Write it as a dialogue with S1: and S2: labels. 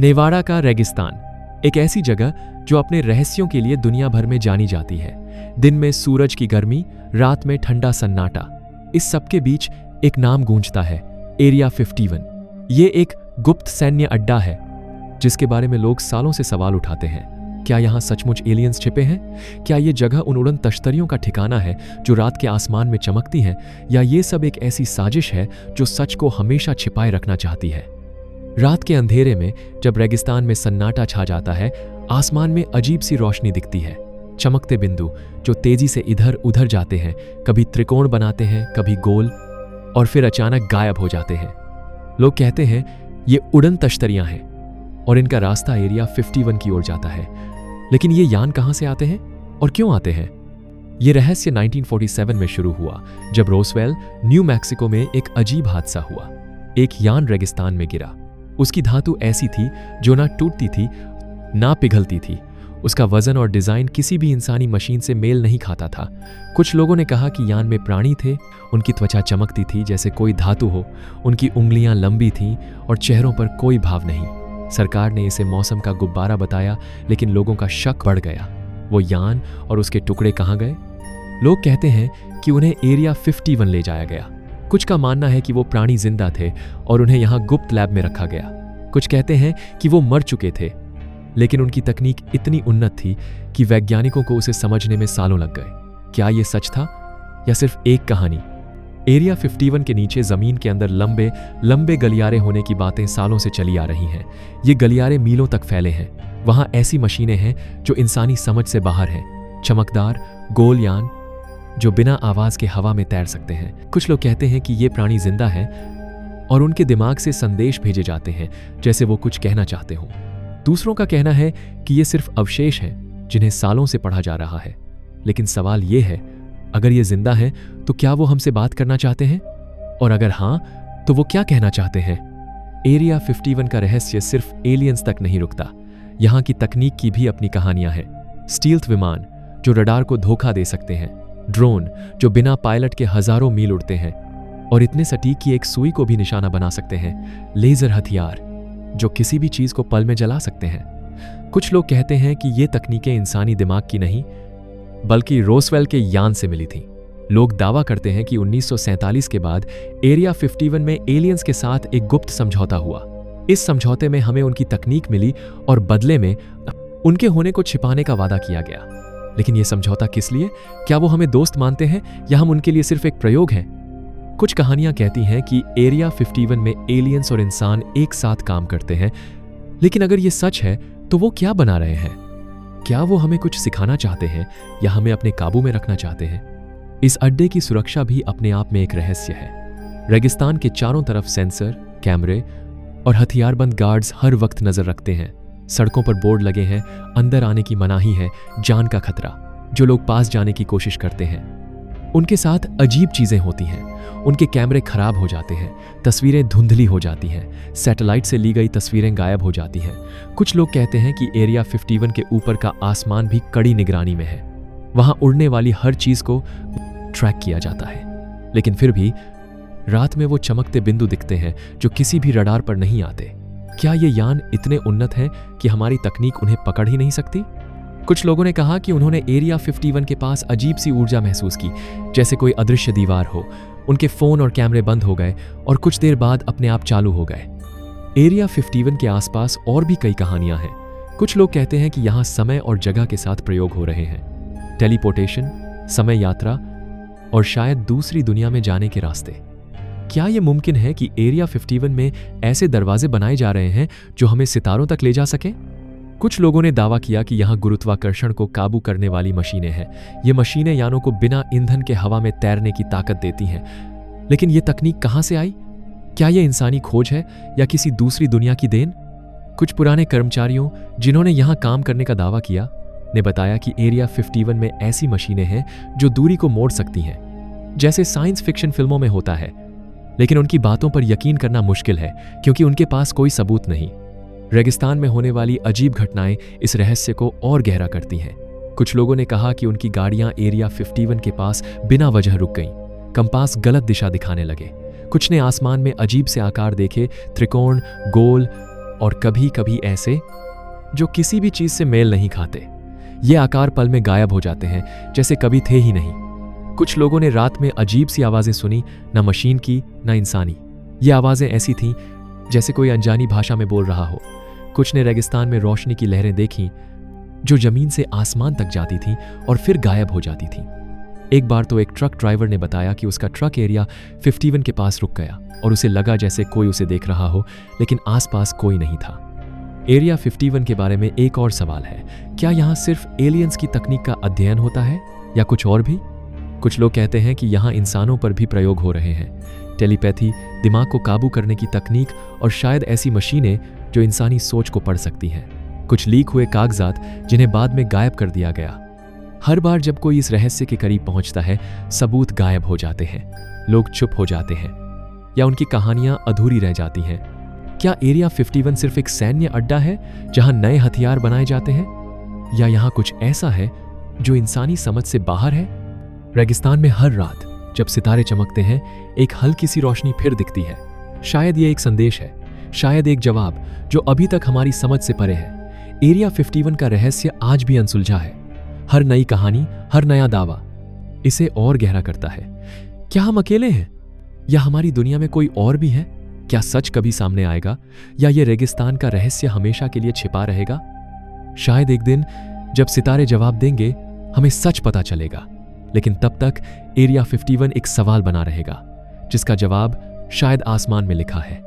S1: नेवाड़ा का रेगिस्तान, एक ऐसी जगह जो अपने रहस्यों के लिए दुनिया भर में जानी जाती है। दिन में सूरज की गर्मी, रात में ठंडा सन्नाटा, इस सब के बीच एक नाम गूंजता है, एरिया 51। ये एक गुप्त सैन्य अड्डा है जिसके बारे में लोग सालों से सवाल उठाते हैं। क्या यहाँ सचमुच एलियंस छिपे हैं? क्या ये जगह उन उड़न तश्तरियों का ठिकाना है जो रात के आसमान में चमकती हैं, या ये सब एक ऐसी साजिश है जो सच को हमेशा छिपाए रखना चाहती है? रात के अंधेरे में जब रेगिस्तान में सन्नाटा छा जाता है, आसमान में अजीब सी रोशनी दिखती है। चमकते बिंदु जो तेजी से इधर उधर जाते हैं, कभी त्रिकोण बनाते हैं, कभी गोल, और फिर अचानक गायब हो जाते हैं। लोग कहते हैं ये उड़न तश्तरियां हैं और इनका रास्ता एरिया 51 की ओर जाता है। लेकिन ये यान कहां से आते हैं और क्यों आते हैं? ये रहस्य 1947 में शुरू हुआ जब रोसवेल, न्यू मैक्सिको में एक अजीब हादसा हुआ। एक यान रेगिस्तान में गिरा। उसकी धातु ऐसी थी जो ना टूटती थी ना पिघलती थी। उसका वजन और डिजाइन किसी भी इंसानी मशीन से मेल नहीं खाता था। कुछ लोगों ने कहा कि यान में प्राणी थे, उनकी त्वचा चमकती थी जैसे कोई धातु हो, उनकी उंगलियां लंबी थीं और चेहरों पर कोई भाव नहीं। सरकार ने इसे मौसम का गुब्बारा बताया, लेकिन लोगों का शक बढ़ गया। वो यान और उसके टुकड़े कहाँ गए? लोग कहते हैं कि उन्हें एरिया 51 ले जाया गया। कुछ का मानना है कि वो प्राणी जिंदा थे और उन्हें यहाँ गुप्त लैब में रखा गया। कुछ कहते हैं कि वो मर चुके थे, लेकिन उनकी तकनीक इतनी उन्नत थी कि वैज्ञानिकों को उसे समझने में सालों लग गए। क्या ये सच था या सिर्फ एक कहानी? एरिया 51 के नीचे जमीन के अंदर लंबे लंबे गलियारे होने की बातें सालों से चली आ रही हैं। ये गलियारे मीलों तक फैले हैं। वहां ऐसी मशीनें हैं जो इंसानी समझ से बाहर हैं। चमकदार गोल यान जो बिना आवाज के हवा में तैर सकते हैं। कुछ लोग कहते हैं कि ये प्राणी जिंदा हैं और उनके दिमाग से संदेश भेजे जाते हैं जैसे वो कुछ कहना चाहते हों। दूसरों का कहना है कि ये सिर्फ अवशेष हैं जिन्हें सालों से पढ़ा जा रहा है। लेकिन सवाल ये है, अगर ये जिंदा हैं तो क्या वो हमसे बात करना चाहते हैं? और अगर हां, तो वो क्या कहना चाहते हैं? एरिया 51 का रहस्य सिर्फ एलियंस तक नहीं रुकता। यहां की तकनीक की भी अपनी कहानियां हैं। स्टील्थ विमान जो रडार को धोखा दे सकते हैं, ड्रोन जो बिना पायलट के हजारों मील उड़ते हैं और इतने सटीक कि एक सुई को भी निशाना बना सकते हैं, लेजर हथियार जो किसी भी चीज को पल में जला सकते हैं। कुछ लोग कहते हैं कि ये तकनीकें इंसानी दिमाग की नहीं बल्कि रोसवेल के यान से मिली थीं। लोग दावा करते हैं कि 1947 के बाद एरिया 51 में एलियंस के साथ एक गुप्त समझौता हुआ। इस समझौते में हमें उनकी तकनीक मिली और बदले में उनके होने को छिपाने का वादा किया गया। लेकिन यह समझौता किस लिए? क्या वो हमें दोस्त मानते हैं या हम उनके लिए सिर्फ एक प्रयोग हैं? कुछ कहानियां कहती हैं कि एरिया 51 में एलियंस और इंसान एक साथ काम करते हैं। लेकिन अगर ये सच है तो वो क्या बना रहे हैं? क्या वो हमें कुछ सिखाना चाहते हैं या हमें अपने काबू में रखना चाहते हैं? इस अड्डे की सुरक्षा भी अपने आप में एक रहस्य है। रेगिस्तान के चारों तरफ सेंसर, कैमरे और हथियारबंद गार्ड्स हर वक्त नजर रखते हैं। सड़कों पर बोर्ड लगे हैं, अंदर आने की मनाही है, जान का खतरा। जो लोग पास जाने की कोशिश करते हैं उनके साथ अजीब चीजें होती हैं। उनके कैमरे खराब हो जाते हैं, तस्वीरें धुंधली हो जाती हैं, सैटेलाइट से ली गई तस्वीरें गायब हो जाती हैं। कुछ लोग कहते हैं कि एरिया 51 के ऊपर का आसमान भी कड़ी निगरानी में है। वहां उड़ने वाली हर चीज को ट्रैक किया जाता है। लेकिन फिर भी रात में वो चमकते बिंदु दिखते हैं जो किसी भी रडार पर नहीं आते। क्या ये यान इतने उन्नत हैं कि हमारी तकनीक उन्हें पकड़ ही नहीं सकती? कुछ लोगों ने कहा कि उन्होंने एरिया 51 के पास अजीब सी ऊर्जा महसूस की, जैसे कोई अदृश्य दीवार हो। उनके फोन और कैमरे बंद हो गए और कुछ देर बाद अपने आप चालू हो गए। एरिया 51 के आसपास और भी कई कहानियां हैं। कुछ लोग कहते हैं कि यहां समय और जगह के साथ प्रयोग हो रहे हैं। टेलीपोर्टेशन, समय यात्रा और शायद दूसरी दुनिया में जाने के रास्ते। क्या यह मुमकिन है कि एरिया 51 में ऐसे दरवाजे बनाए जा रहे हैं जो हमें सितारों तक ले जा सके? कुछ लोगों ने दावा किया कि यहां गुरुत्वाकर्षण को काबू करने वाली मशीनें हैं। ये मशीनें यानों को बिना ईंधन के हवा में तैरने की ताकत देती हैं। लेकिन ये तकनीक कहां से आई? क्या यह इंसानी खोज है या किसी दूसरी दुनिया की देन? कुछ पुराने कर्मचारियों जिन्होंने यहां काम करने का दावा किया ने बताया कि एरिया 51 में ऐसी मशीनें हैं जो दूरी को मोड़ सकती हैं, जैसे साइंस फिक्शन फिल्मों में होता है। लेकिन उनकी बातों पर यकीन करना मुश्किल है क्योंकि उनके पास कोई सबूत नहीं। रेगिस्तान में होने वाली अजीब घटनाएं इस रहस्य को और गहरा करती हैं। कुछ लोगों ने कहा कि उनकी गाड़ियां एरिया 51 के पास बिना वजह रुक गईं। कंपास गलत दिशा दिखाने लगे। कुछ ने आसमान में अजीब से आकार देखे, त्रिकोण, गोल और कभी कभी ऐसे जो किसी भी चीज से मेल नहीं खाते। ये आकार पल में गायब हो जाते हैं, जैसे कभी थे ही नहीं। कुछ लोगों ने रात में अजीब सी आवाजें सुनी, न मशीन की न इंसानी। ये आवाजें ऐसी थीं जैसे कोई अनजानी भाषा में बोल रहा हो। कुछ ने रेगिस्तान में रोशनी की लहरें देखीं जो जमीन से आसमान तक जाती थीं और फिर गायब हो जाती थीं। एक बार तो एक ट्रक ड्राइवर ने बताया कि उसका ट्रक एरिया 51 के पास रुक गया और उसे लगा जैसे कोई उसे देख रहा हो, लेकिन आसपास कोई नहीं था। एरिया 51 के बारे में एक और सवाल है, क्या यहाँ सिर्फ एलियंस की तकनीक का अध्ययन होता है या कुछ और भी? कुछ लोग कहते हैं कि यहाँ इंसानों पर भी प्रयोग हो रहे हैं। टेलीपैथी, दिमाग को काबू करने की तकनीक और शायद ऐसी मशीनें जो इंसानी सोच को पढ़ सकती हैं। कुछ लीक हुए कागजात जिन्हें बाद में गायब कर दिया गया। हर बार जब कोई इस रहस्य के करीब पहुंचता है, सबूत गायब हो जाते हैं, लोग चुप हो जाते हैं या उनकी कहानियां अधूरी रह जाती हैं। क्या एरिया 51 सिर्फ एक सैन्य अड्डा है जहां नए हथियार बनाए जाते हैं, या यहाँ कुछ ऐसा है जो इंसानी समझ से बाहर है? रेगिस्तान में हर रात जब सितारे चमकते हैं, एक हल्की सी रोशनी फिर दिखती है। शायद ये एक संदेश है, शायद एक जवाब जो अभी तक हमारी समझ से परे है। एरिया 51 का रहस्य आज भी अनसुलझा है। हर नई कहानी, हर नया दावा इसे और गहरा करता है। क्या हम अकेले हैं या हमारी दुनिया में कोई और भी है? क्या सच कभी सामने आएगा या ये रेगिस्तान का रहस्य हमेशा के लिए छिपा रहेगा? शायद एक दिन जब सितारे जवाब देंगे, हमें सच पता चलेगा। लेकिन तब तक एरिया 51 एक सवाल बना रहेगा जिसका जवाब शायद आसमान में लिखा है।